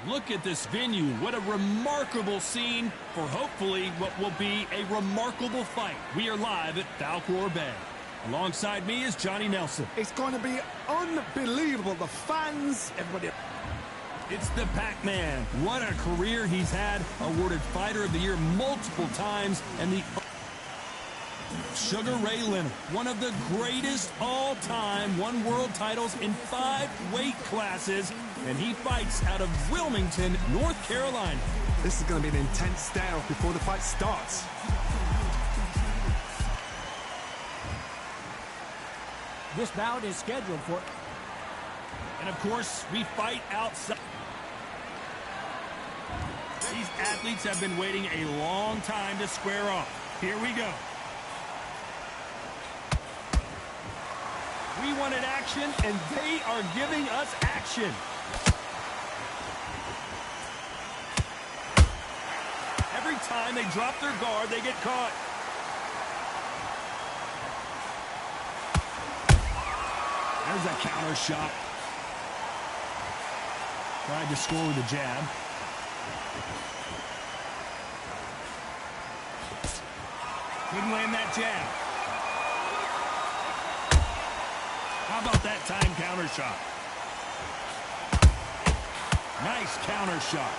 Look at this venue. What a remarkable scene for hopefully what will be a remarkable fight. We are live at Falcor Bay. Alongside me is Johnny Nelson. It's going to be unbelievable. The fans, everybody. It's the Pac-Man. What a career he's had. Awarded Fighter of the Year multiple times. And the Sugar Ray Leonard, one of the greatest all-time, won world titles in 5 weight classes. And he fights out of Wilmington, North Carolina. This is going to be an intense standoff before the fight starts. This bout is scheduled for... And of course, we fight outside. These athletes have been waiting a long time to square off. Here we go. We wanted action, and they are giving us action. Every time they drop their guard, they get caught. There's a counter shot. Tried to score with a jab. Couldn't land that jab. How about that time counter shot? Nice counter shot.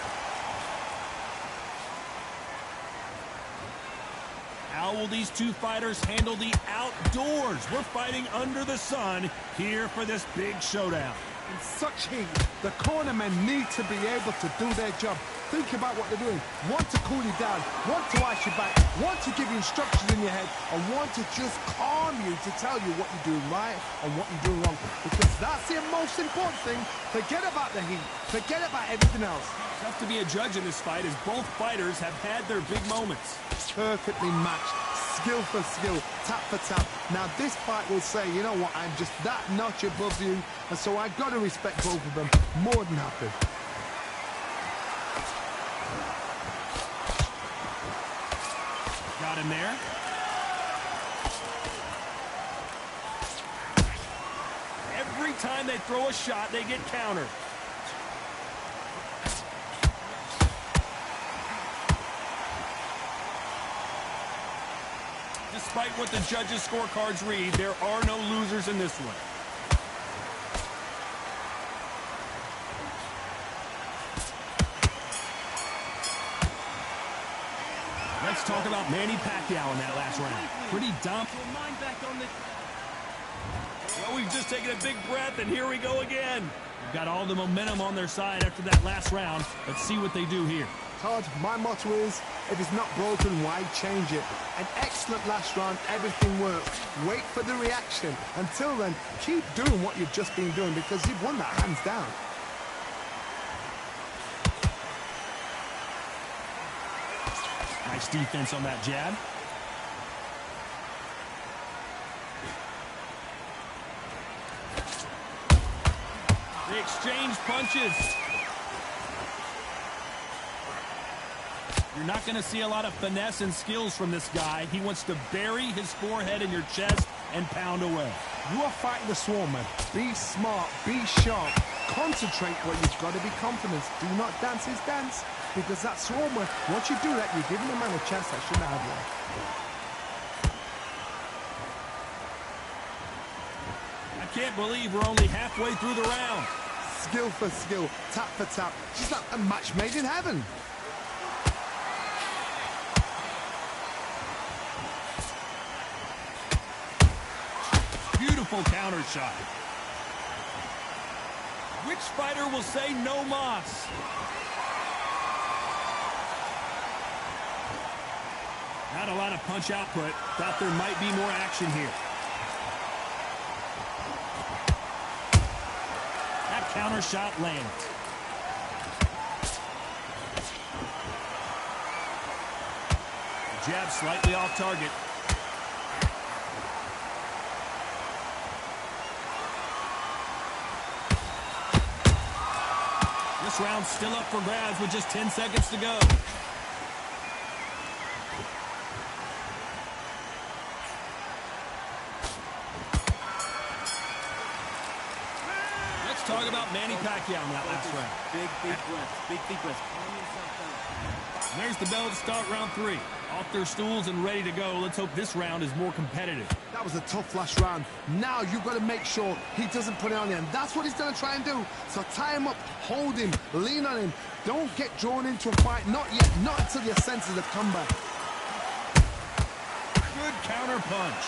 How will these two fighters handle the outdoors? We're fighting under the sun here for this big showdown. In such heat, the cornermen need to be able to do their job. Think about what they're doing. Want to cool you down, want to ice you back, want to give you instructions in your head, and want to just calm you to tell you what you're doing right and what you're doing wrong. Because that's the most important thing. Forget about the heat. Forget about everything else. Tough to be a judge in this fight as both fighters have had their big moments. Perfectly matched. Skill for skill, tap for tap. Now this fight will say, you know what, I'm just that notch above you, and so I've got to respect both of them more than happy. Got him there. Every time they throw a shot, they get countered. Despite what the judges' scorecards read, there are no losers in this one. Let's talk about Manny Pacquiao in that last round. Pretty dumb. Well, we've just taken a big breath, and here we go again. They've got all the momentum on their side after that last round. Let's see what they do here. Todd, my motto is, if it's not broken, why change it? An excellent last round, everything worked. Wait for the reaction. Until then, keep doing what you've just been doing because you've won that hands down. Nice defense on that jab. They exchange punches. You're not going to see a lot of finesse and skills from this guy. He wants to bury his forehead in your chest and pound away. You are fighting the swarm, man. Be smart, be sharp, concentrate where you've got to be confident. Do not dance his dance, because that swarmer, once you do that, you're giving the man a chance that shouldn't have one. I can't believe we're only halfway through the round. Skill for skill, tap for tap. Just like a match made in heaven. Beautiful counter shot. Which fighter will say no mas? Not a lot of punch output. Thought there might be more action here. That counter shot lands. Jab slightly off target. This round's still up for grabs with just 10 seconds to go. talk about Manny Pacquiao in that last round. Big breaths. Big deep breaths. Calm yourself down. And there's the bell to start round 3. Off their stools and ready to go. Let's hope this round is more competitive. That was a tough last round. Now you've got to make sure he doesn't put it on you. And that's what he's going to try and do. So tie him up, hold him, lean on him. Don't get drawn into a fight. Not yet. Not until your senses have come back. Good counter punch.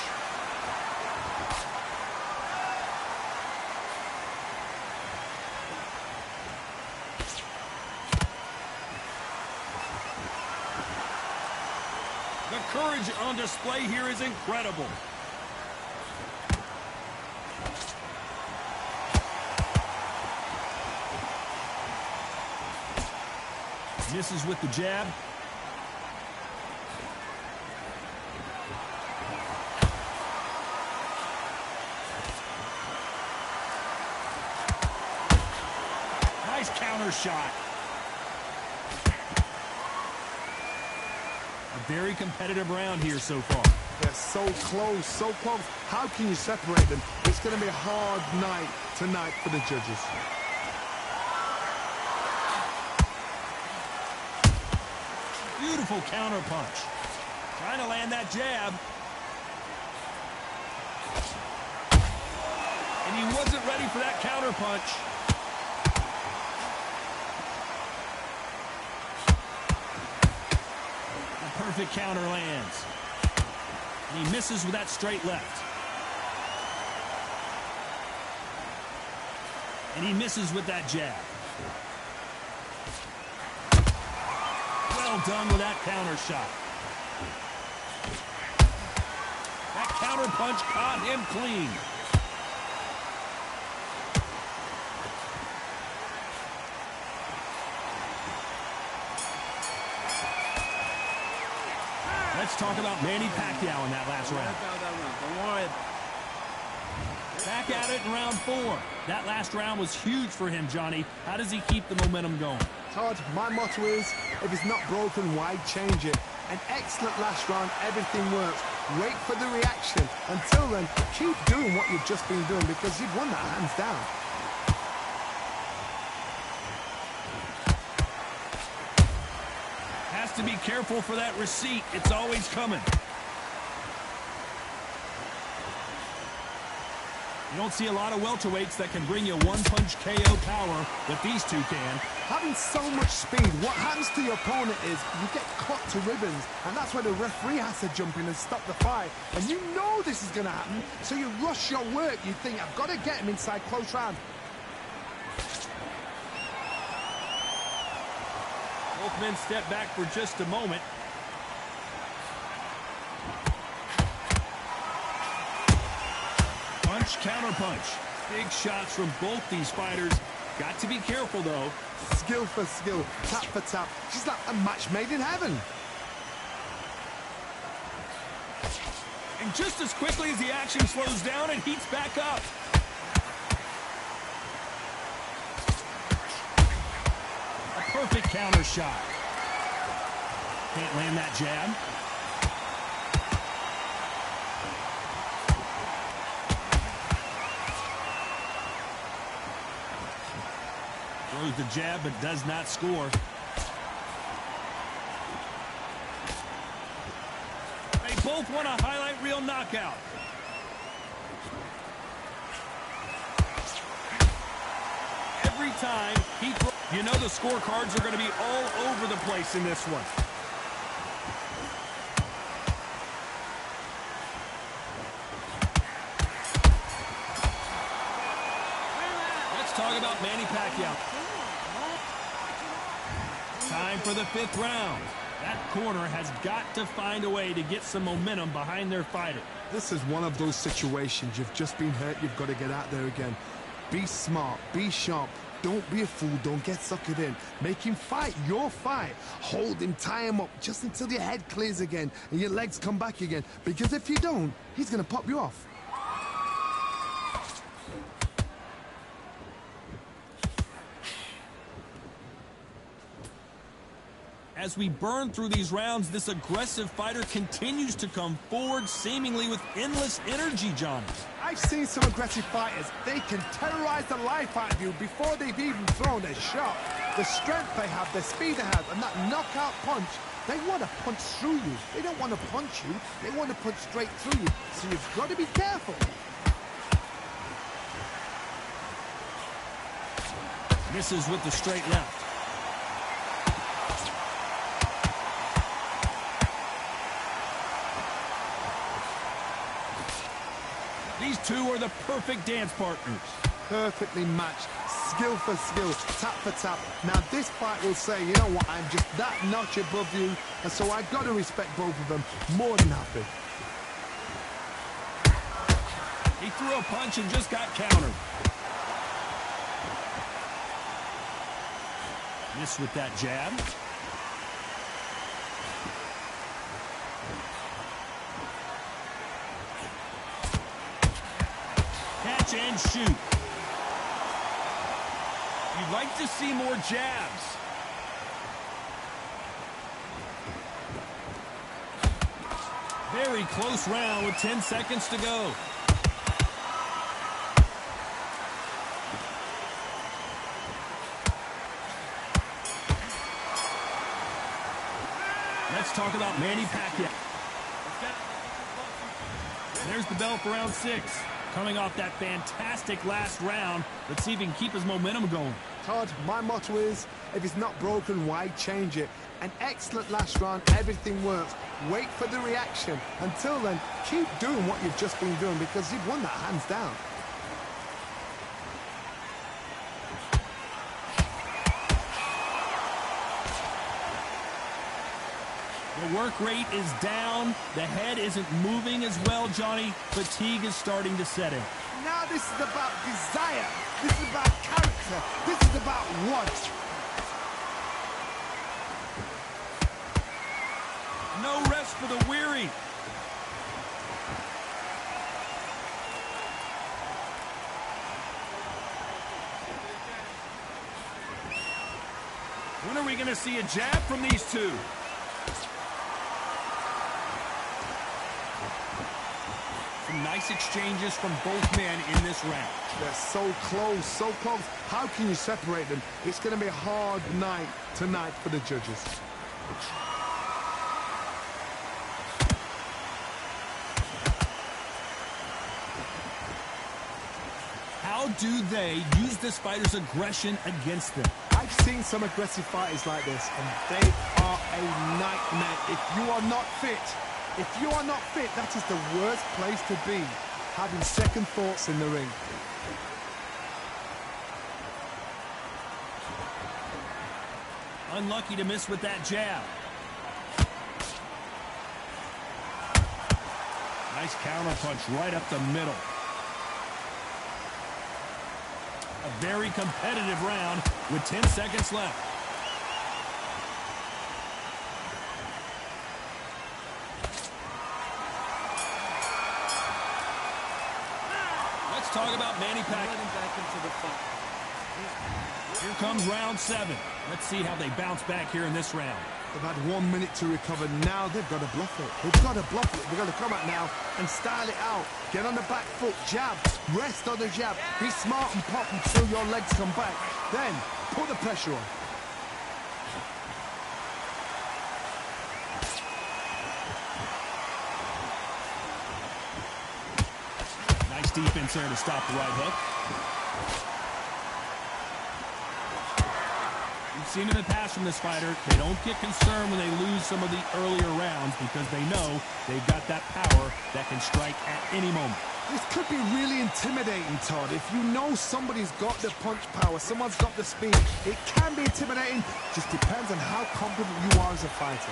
The courage on display here is incredible. Misses with the jab. Nice counter shot. A very competitive round here so far. They're so close, so close. How can you separate them? It's going to be a hard night tonight for the judges. Beautiful counter punch. Trying to land that jab. And he wasn't ready for that counter punch. The perfect counter lands. And he misses with that straight left. And he misses with that jab. Well done with that counter shot. That counter punch caught him clean. Let's talk about Manny Pacquiao in that last round. Don't worry. Back at it in round 4. That last round was huge for him, Johnny. How does he keep the momentum going? Todd, my motto is, if it's not broken, why change it? An excellent last round, everything works. Wait for the reaction. Until then, keep doing what you've just been doing because you've won that hands down. Has to be careful for that receipt. It's always coming. You don't see a lot of welterweights that can bring you one-punch KO power, but these two can. Having so much speed, what happens to your opponent is you get cut to ribbons, and that's where the referee has to jump in and stop the fight. And you know this is going to happen, so you rush your work. You think, I've got to get him inside close round. Both men step back for just a moment. Punch, counter punch. Big shots from both these fighters. Got to be careful, though. Skill for skill, tap for tap. Just like a match made in heaven. And just as quickly as the action slows down, it heats back up. A perfect counter shot. Can't land that jab. Throws the jab, but does not score. They both want a highlight reel knockout. Every time he throws, you know the scorecards are going to be all over the place in this one. Let's talk about Manny Pacquiao. Time for the 5th round. That corner has got to find a way to get some momentum behind their fighter. This is one of those situations. You've just been hurt. You've got to get out there again. Be smart. Be sharp. Don't be a fool. Don't get suckered in. Make him fight your fight. Hold him. Tie him up just until your head clears again and your legs come back again. Because if you don't, he's going to pop you off. As we burn through these rounds, this aggressive fighter continues to come forward, seemingly with endless energy, Johnny. I've seen some aggressive fighters. They can terrorize the life out of you before they've even thrown a shot. The strength they have, the speed they have, and that knockout punch, they want to punch through you. They don't want to punch you. They want to punch straight through you. So you've got to be careful. Misses with the straight left. These two are the perfect dance partners. Perfectly matched, skill for skill, tap for tap. Now this fight will say, you know what, I'm just that notch above you, and so I've got to respect both of them more than happy. He threw a punch and just got countered. Missed with that jab. Catch and shoot. You'd like to see more jabs. Very close round with 10 seconds to go. Let's talk about Manny Pacquiao. There's the bell for round 6. Coming off that fantastic last round, let's see if he can keep his momentum going. Todd, my motto is, if it's not broken, why change it? An excellent last round, everything works. Wait for the reaction. Until then, keep doing what you've just been doing because you've won that hands down. The work rate is down. The head isn't moving as well, Johnny. Fatigue is starting to set in. Now this is about desire. This is about character. This is about want. No rest for the weary. When are we going to see a jab from these two? Some nice exchanges from both men in this round. They're so close, so close. How can you separate them? It's going to be a hard night tonight for the judges. How do they use this fighter's aggression against them? I've seen some aggressive fighters like this, and they are a nightmare. If you are not fit, that is the worst place to be, having second thoughts in the ring. Unlucky to miss with that jab. Nice counter punch right up the middle. A very competitive round with 10 seconds left. Let's talk about Manny Pacquiao. Here comes round 7. Let's see how they bounce back here in this round. They've had 1 minute to recover. Now they've got to bluff it. They've got to bluff it. They've got to come out now and style it out. Get on the back foot, jab, rest on the jab. Be smart and pop until your legs come back. Then put the pressure on. Nice defense there to stop the right hook. We've seen in the past from this fighter, they don't get concerned when they lose some of the earlier rounds because they know they've got that power that can strike at any moment. This could be really intimidating, Todd. If you know somebody's got the punch power, someone's got the speed, it can be intimidating. Just depends on how confident you are as a fighter.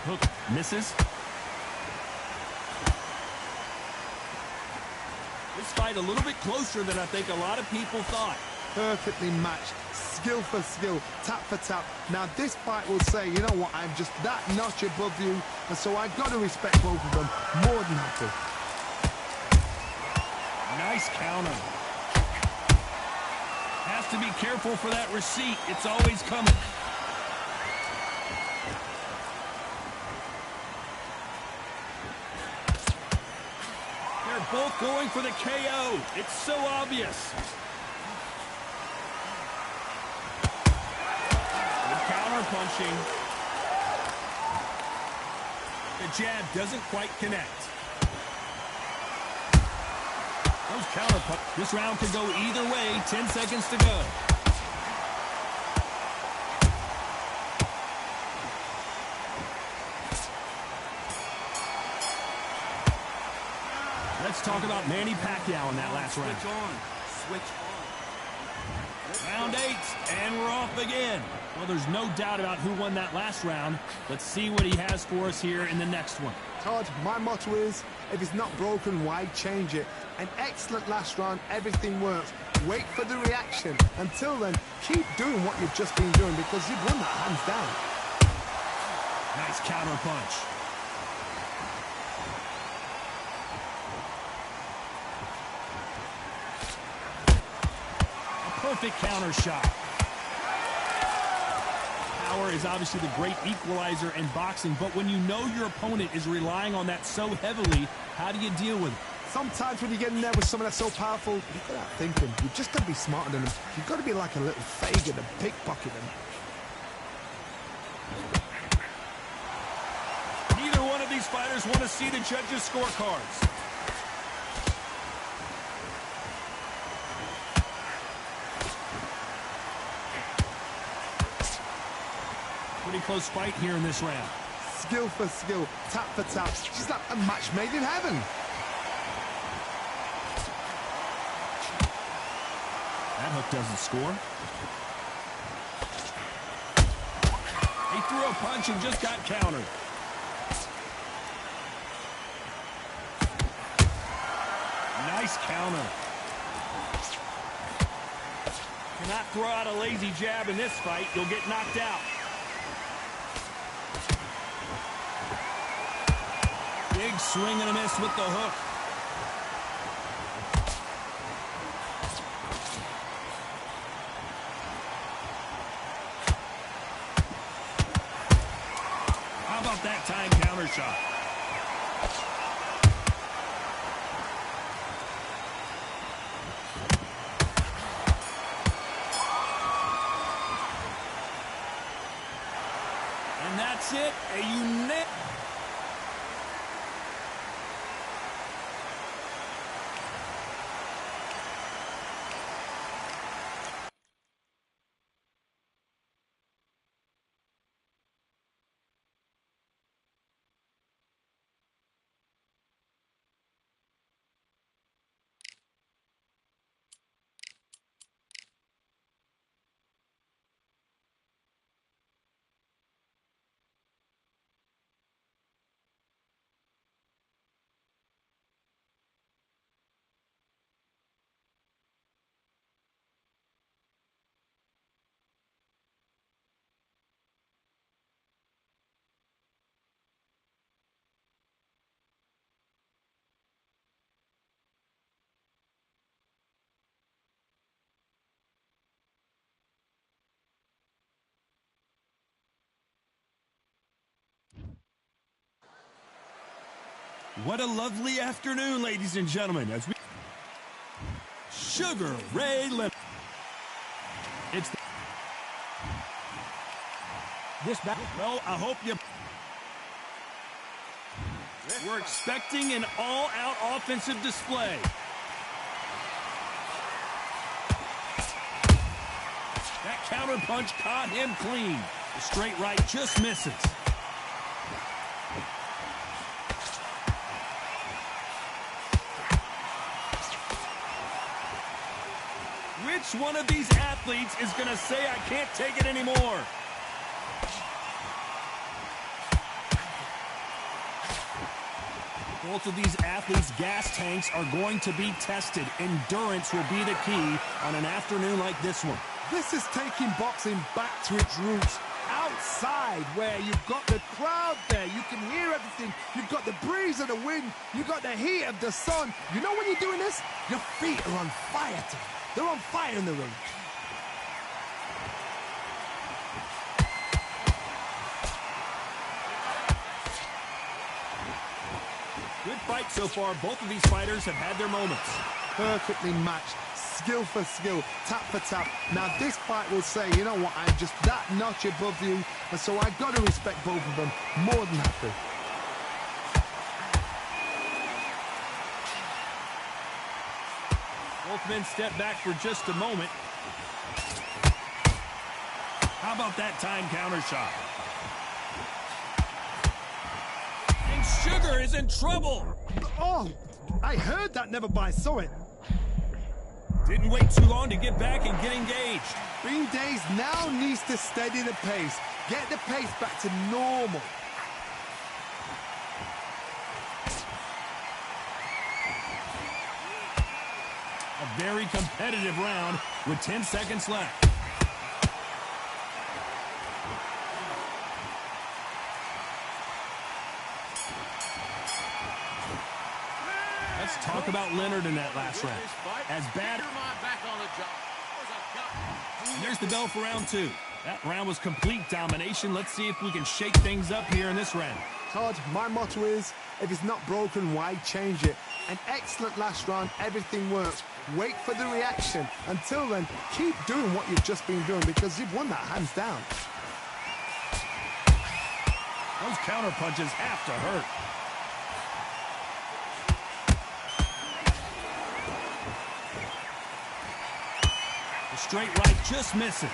Hook misses. This fight a little bit closer than I think a lot of people thought. Perfectly matched, skill for skill, tap for tap. Now this fight will say, you know what, I'm just that notch above you, and so I've got to respect both of them more than happy. Nice counter. Has to be careful for that receipt. It's always coming. They're both going for the KO. It's so obvious. Good counter punching. The jab doesn't quite connect. Those counter punches. This round could go either way. 10 seconds to go. Let's talk about Manny Pacquiao in that last round. Switch on. Switch on. Round 8, and we're off again. Well, there's no doubt about who won that last round. Let's see what he has for us here in the next one. Todd, my motto is, if it's not broken, why change it? An excellent last round, everything works. Wait for the reaction. Until then, keep doing what you've just been doing because you've won that hands down. Nice counter punch. A perfect counter shot. Power is obviously the great equalizer in boxing, but when you know your opponent is relying on that so heavily, how do you deal with it? Sometimes when you get in there with someone that's so powerful, you've got to thinking. You've just got to be smarter than them. You've got to be like a little faggot and pickpocket them. Neither one of these fighters want to see the judges' scorecards. Pretty close fight here in this round. Skill for skill, tap for tap. She's like a match made in heaven. That hook doesn't score. He threw a punch and just got countered. Nice counter. Cannot throw out a lazy jab in this fight. You'll get knocked out. Big swing and a miss with the hook. How about that time counter shot? And that's it. A unit. What a lovely afternoon, ladies and gentlemen. As we Sugar Ray Leonard. It's this back. Well, I hope you. We're expecting an all-out offensive display. That counter punch caught him clean. The straight right just misses. Which one of these athletes is going to say, I can't take it anymore? Both of these athletes' gas tanks are going to be tested. Endurance will be the key on an afternoon like this one. This is taking boxing back to its roots. outside where you've got the crowd there. You can hear everything. You've got the breeze of the wind. You've got the heat of the sun. You know when you're doing this? Your feet are on fire. They're on fire in the ring. Good fight so far. Both of these fighters have had their moments. Perfectly matched. Skill for skill, tap for tap. Now this fight will say, you know what, I'm just that notch above you, and so I've got to respect both of them more than happy. Both men step back for just a moment. How about that time counter shot? And Sugar is in trouble. Oh, I heard that, never by saw it. Didn't wait too long to get back and get engaged. Bean Days now needs to steady the pace. Get the pace back to normal. A very competitive round with 10 seconds left. Let's talk about Leonard in that last round. As bad. And there's the bell for round two. That round was complete domination. Let's see if we can shake things up here in this round. Todd, my motto is, if it's not broken, why change it? An excellent last round, everything works. Wait for the reaction. Until then, keep doing what you've just been doing because you've won that hands down. Those counter punches have to hurt. The straight right just misses.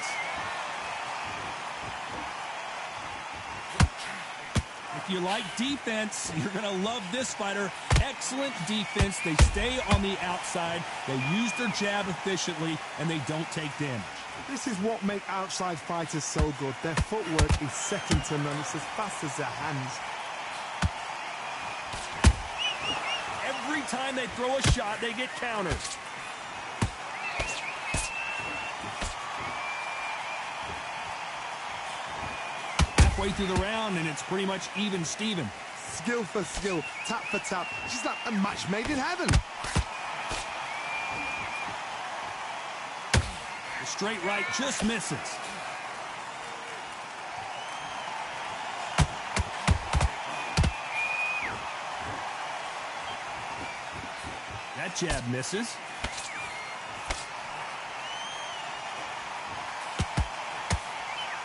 If you like defense, you're going to love this fighter. Excellent defense. They stay on the outside. They use their jab efficiently, and they don't take damage. This is what makes outside fighters so good. Their footwork is second to none. It's as fast as their hands. Every time they throw a shot, they get countered. Halfway through the round, and it's pretty much even Steven. Skill for skill, tap for tap. Just like a match made in heaven. The straight right just misses. That jab misses.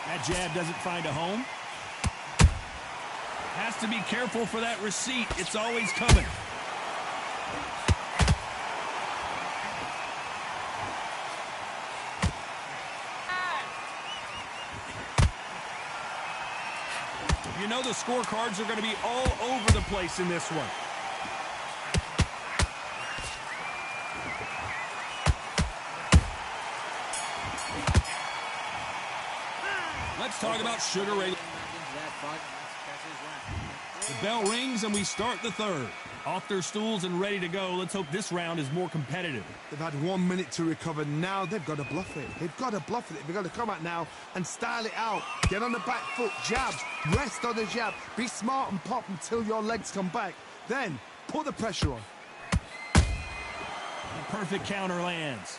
That jab doesn't find a home. Has to be careful for that receipt. It's always coming. You know the scorecards are going to be all over the place in this one. Let's talk about Sugar Ray. The bell rings and we start the third. Off their stools and ready to go. Let's hope this round is more competitive. They've had 1 minute to recover. Now they've got to bluff it. They've got to bluff it. They've got to come out now and style it out. Get on the back foot, jabs, rest on the jab. Be smart and pop until your legs come back. Then put the pressure on. The perfect counter lands.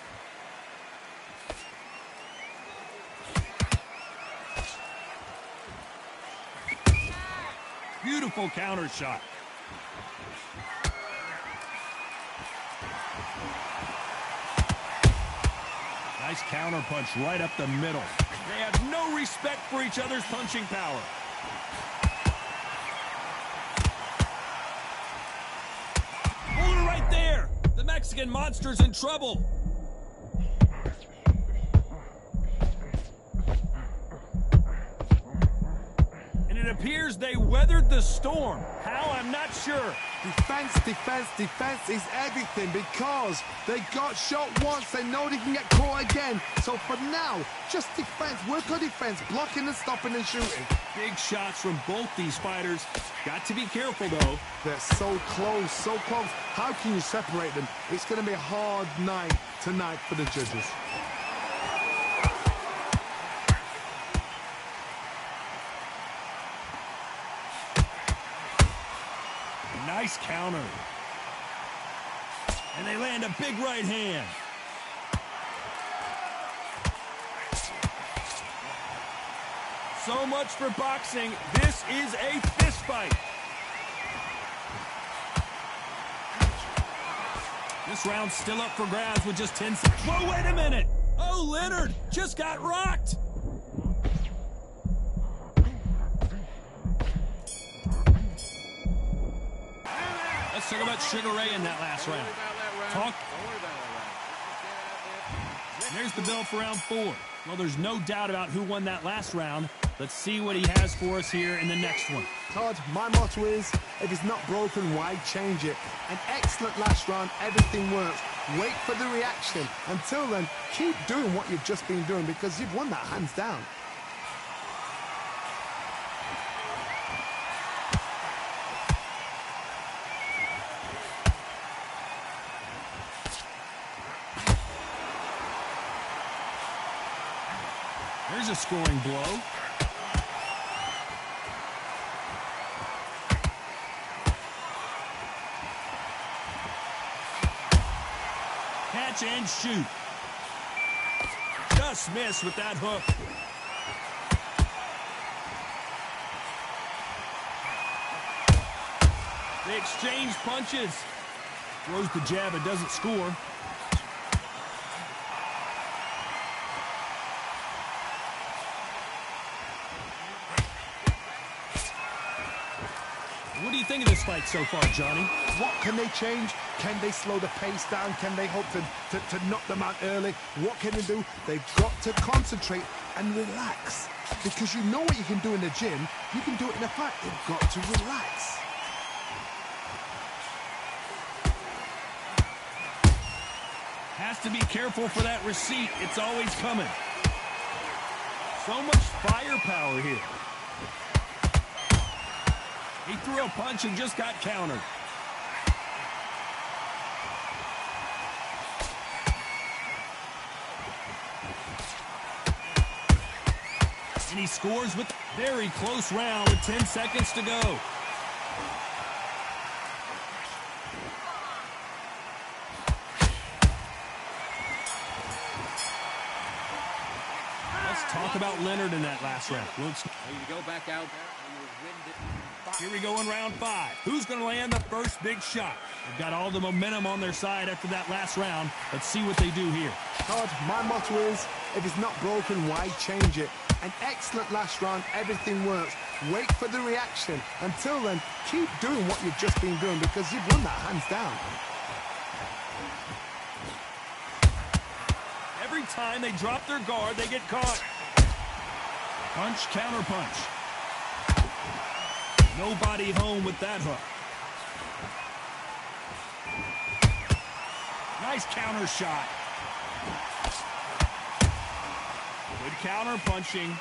Beautiful counter shot. Nice counter punch right up the middle. They have no respect for each other's punching power. Hold it right there. The Mexican monster's in trouble. It appears they weathered the storm. How? I'm not sure. Defense, defense, defense is everything because they got shot once. They know they can get caught again. So for now, just defense. Work on defense. Blocking and stopping and shooting. Big shots from both these fighters. Got to be careful, though. They're so close, so close. How can you separate them? It's going to be a hard night tonight for the judges. And a big right hand. So much for boxing. This is a fist fight. This round's still up for grabs with just 10 seconds. Whoa, wait a minute. Oh, Leonard just got rocked. Let's talk about Sugar Ray in that last round. There's the bell for round 4. Well, there's no doubt about who won that last round. Let's see what he has for us here in the next one. Todd, my motto is, if it's not broken, why change it? An excellent last round, everything works. Wait for the reaction. Until then, keep doing what you've just been doing because you've won that hands down. There's a scoring blow. Catch and shoot. Just missed with that hook. They exchange punches. Throws the jab, it doesn't score. What do you think of this fight so far, Johnny? What can they change? Can they slow the pace down? Can they hope to knock them out early? What can they do? They've got to concentrate and relax. Because you know what you can do in the gym, you can do it in a fight. They've got to relax. Has to be careful for that receipt. It's always coming. So much firepower here. He threw a punch and just got countered. And he scores with a very close round with 10 seconds to go. Let's talk about Leonard in that last round. You go back out there and you win it. Here we go in round 5. Who's going to land the first big shot? They've got all the momentum on their side after that last round. Let's see what they do here. Todd, my motto is, if it's not broken, why change it? An excellent last round, everything works. Wait for the reaction. Until then, keep doing what you've just been doing because you've won that hands down. Every time they drop their guard, they get caught. Punch, counter punch. Nobody home with that hook. Nice counter shot. Good counter punching.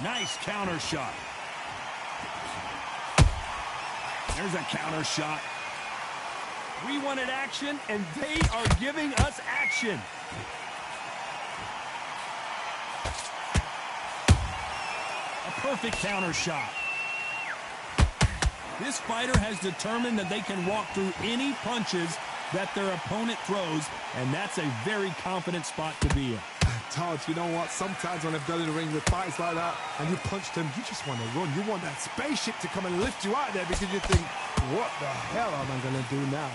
Nice counter shot. There's a counter shot. We wanted action, and they are giving us action. Perfect counter shot. This fighter has determined that they can walk through any punches that their opponent throws, and that's a very confident spot to be in. Todd, you know what? Sometimes when I've done in the ring with fights like that, and you punched him, you just want to run. You want that spaceship to come and lift you out of there because you think, what the hell am I going to do now?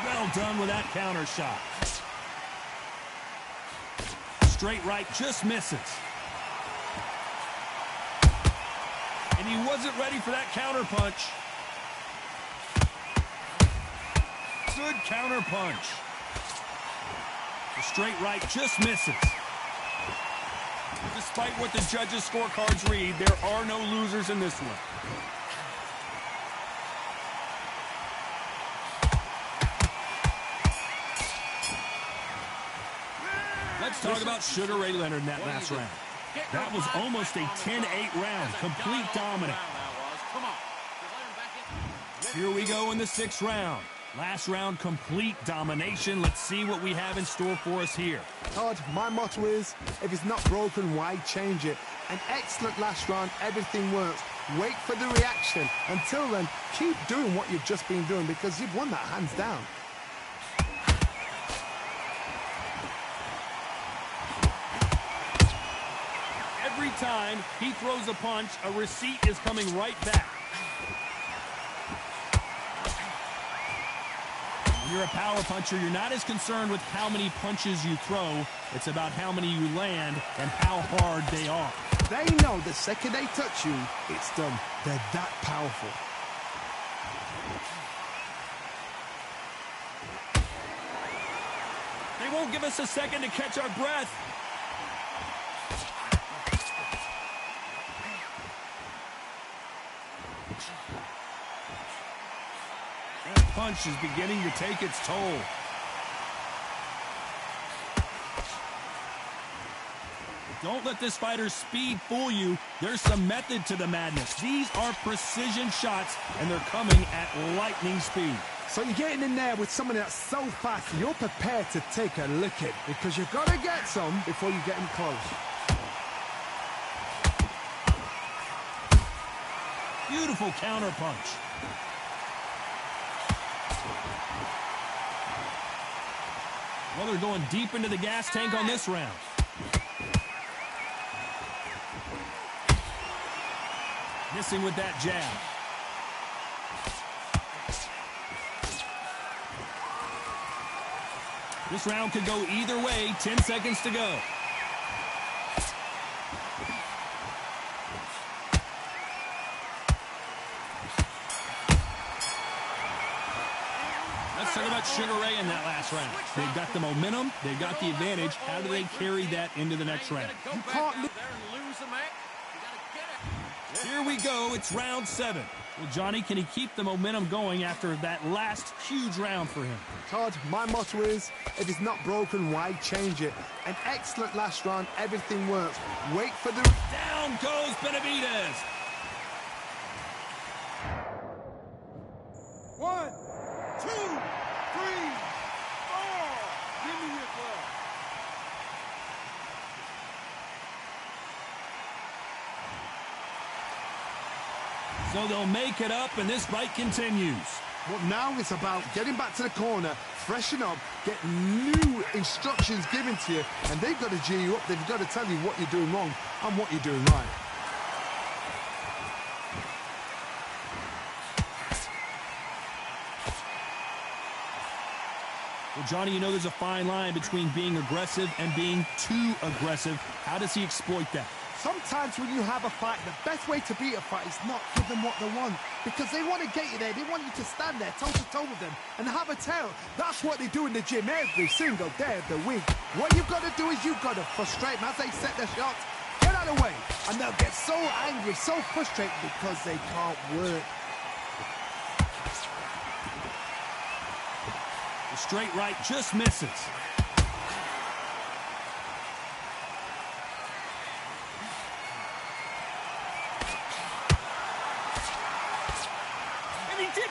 Well done with that counter shot. Straight right just misses. And he wasn't ready for that counter punch. Good counter punch. The straight right just misses. Despite what the judges' scorecards read, there are no losers in this one. Let's talk about Sugar Ray Leonard in that last round. That was almost a 10-8 round, complete dominant. Here we go in the 6th round. Last round, complete domination. Let's see what we have in store for us here. Todd, my motto is, if it's not broken, why change it? An excellent last round, everything works. Wait for the reaction. Until then, keep doing what you've just been doing because you've won that hands down. Every time he throws a punch, a receipt is coming right back. When you're a power puncher, you're not as concerned with how many punches you throw. It's about how many you land and how hard they are. They know the second they touch you, it's done. They're that powerful. They won't give us a second to catch our breath. That punch is beginning to take its toll. Don't let this fighter's speed fool you. There's some method to the madness. These are precision shots, and they're coming at lightning speed. So you're getting in there with someone that's so fast, you're prepared to take a licking because you've got to get some before you get him close. Beautiful counter punch. Well, they're going deep into the gas tank on this round. Missing with that jab. This round could go either way. 10 seconds to go. Let's talk about Sugar Ray in that last round. They've got the momentum. They've got the advantage. How do they carry that into the next round? You can't lose. Here we go. It's round 7. Well, Johnny, can he keep the momentum going after that last huge round for him? Todd, my motto is, if it's not broken, why change it? An excellent last round, everything works. Wait for the... Down goes Benavidez. 1, 2, 3, 4. Give me your glove. So they'll make it up, and this fight continues. Well, now it's about getting back to the corner, freshen up, get new instructions given to you, and they've got to G you up. They've got to tell you what you're doing wrong and what you're doing right. Well, Johnny, you know there's a fine line between being aggressive and being too aggressive. How does he exploit that? Sometimes when you have a fight, the best way to beat a fight is not give them what they want. Because they want to get you there. They want you to stand there toe-to-toe with them and have a tail. That's what they do in the gym every single day of the week. What you've got to do is you've got to frustrate them as they set their shots. Get out of the way. And they'll get so angry, so frustrated because they can't work. The straight right just misses.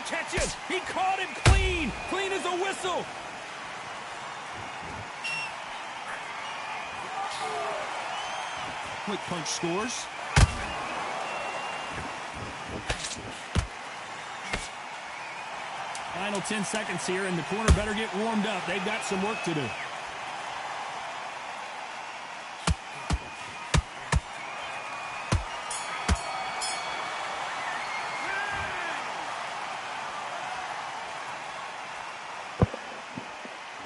Catch him! He caught him clean! Clean as a whistle! Quick punch scores. Final 10 seconds here, and the corner better get warmed up. They've got some work to do.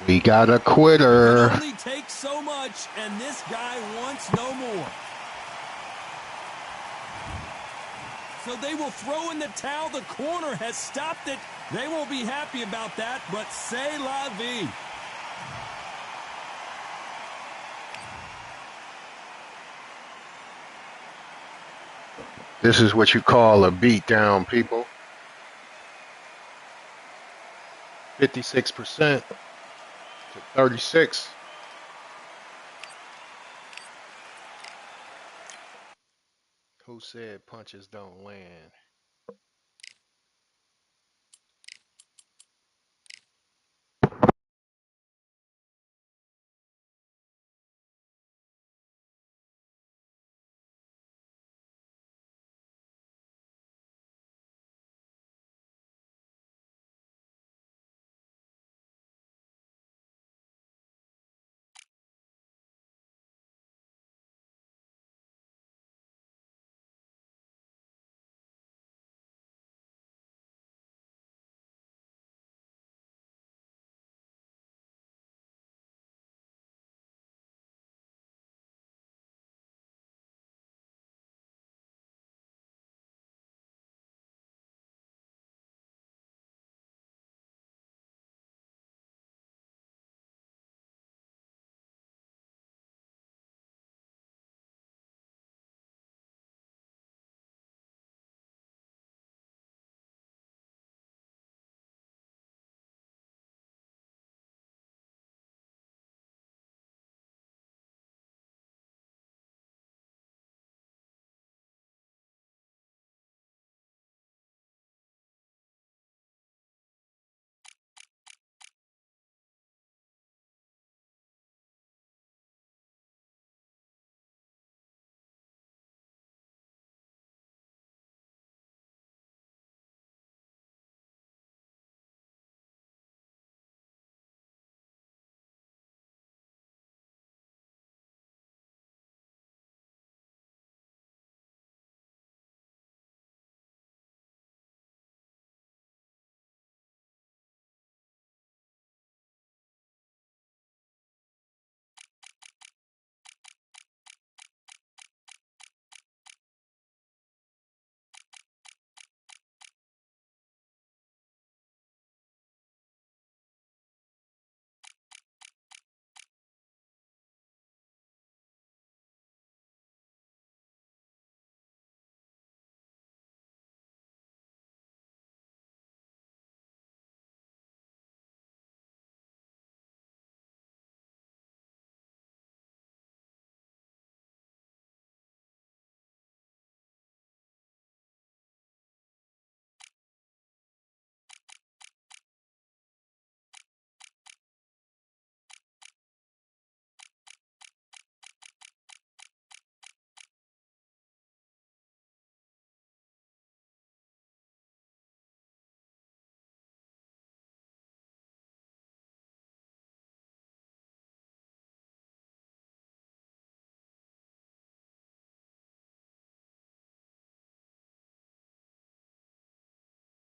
We got a quitter. It only takes so much, and this guy wants no more. So they will throw in the towel. The corner has stopped it. They won't be happy about that, but c'est la vie. This is what you call a beatdown, people. 56% to 36. Who said punches don't land?